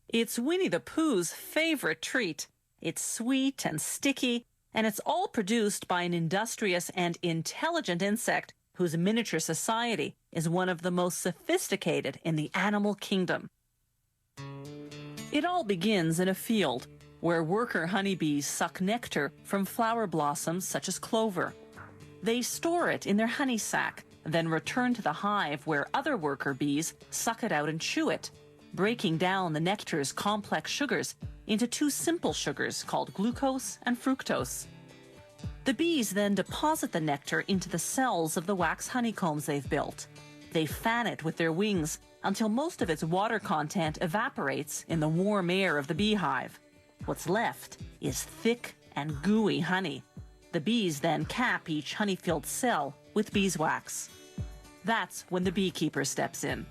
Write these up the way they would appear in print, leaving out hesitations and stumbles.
It's Winnie the Pooh's favorite treat. It's sweet and sticky, and it's all produced by an industrious and intelligent insect whose miniature society is one of the most sophisticated in the animal kingdom. It all begins in a field where worker honeybees suck nectar from flower blossoms such as clover. They store it in their honey sac, then return to the hive where other worker bees suck it out and chew it, breaking down the nectar's complex sugars into two simple sugars called glucose and fructose. The bees then deposit the nectar into the cells of the wax honeycombs they've built. They fan it with their wings until most of its water content evaporates in the warm air of the beehive. What's left is thick and gooey honey. The bees then cap each honey-filled cell with beeswax. That's when the beekeeper steps in.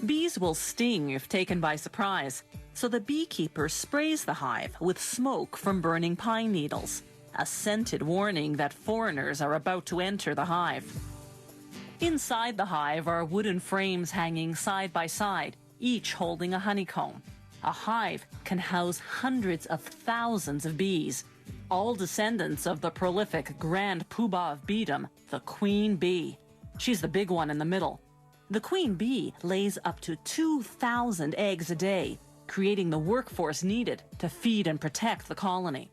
Bees will sting if taken by surprise, so the beekeeper sprays the hive with smoke from burning pine needles, a scented warning that foreigners are about to enter the hive. Inside the hive are wooden frames hanging side by side, each holding a honeycomb. A hive can house hundreds of thousands of bees, all descendants of the prolific grand poobah of beedom, the queen bee. She's the big one in the middle. The queen bee lays up to 2,000 eggs a day, creating the workforce needed to feed and protect the colony.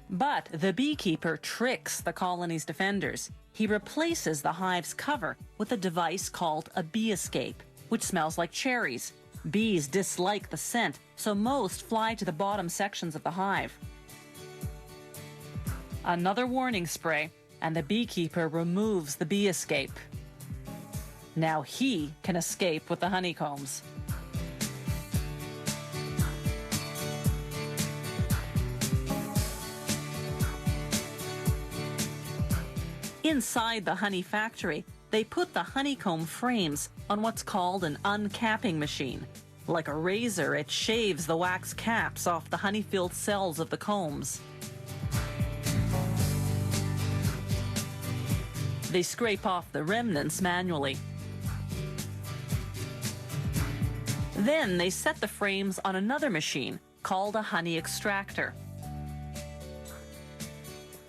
But the beekeeper tricks the colony's defenders. He replaces the hive's cover with a device called a bee escape, which smells like cherries. Bees dislike the scent, so most fly to the bottom sections of the hive. Another warning spray, and the beekeeper removes the bee escape. Now he can escape with the honeycombs. Inside the honey factory, they put the honeycomb frames on what's called an uncapping machine. Like a razor, it shaves the wax caps off the honey-filled cells of the combs. They scrape off the remnants manually. Then they set the frames on another machine called a honey extractor.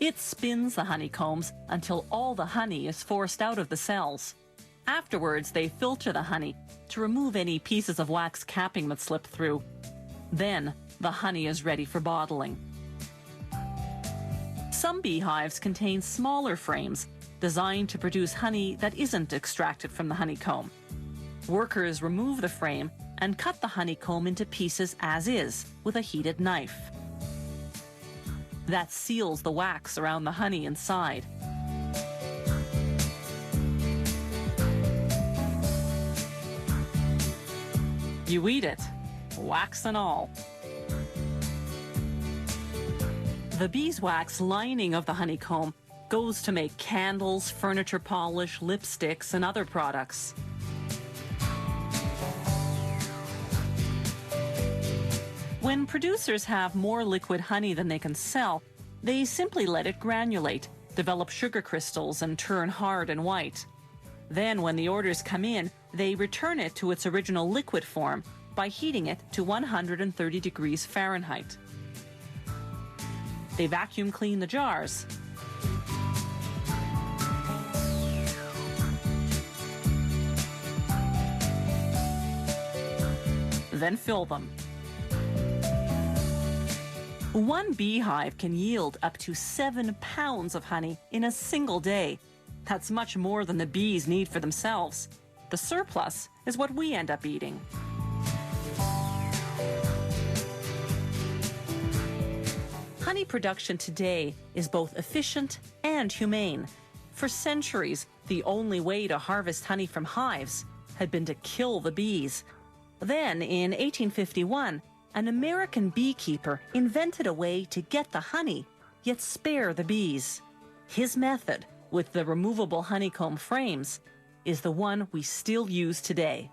It spins the honeycombs until all the honey is forced out of the cells. Afterwards, they filter the honey to remove any pieces of wax capping that slip through. Then, the honey is ready for bottling. Some beehives contain smaller frames designed to produce honey that isn't extracted from the honeycomb. Workers remove the frame and cut the honeycomb into pieces as is with a heated knife. That seals the wax around the honey inside. You eat it, wax and all. The beeswax lining of the honeycomb goes to make candles, furniture polish, lipsticks, and other products. When producers have more liquid honey than they can sell, they simply let it granulate, develop sugar crystals, and turn hard and white. Then, when the orders come in, they return it to its original liquid form by heating it to 130 degrees Fahrenheit. They vacuum clean the jars. Then fill them. One beehive can yield up to 7 pounds of honey in a single day. That's much more than the bees need for themselves. The surplus is what we end up eating. Honey production today is both efficient and humane. For centuries, the only way to harvest honey from hives had been to kill the bees. Then, in 1851, an American beekeeper invented a way to get the honey, yet spare the bees. His method, with the removable honeycomb frames, is the one we still use today.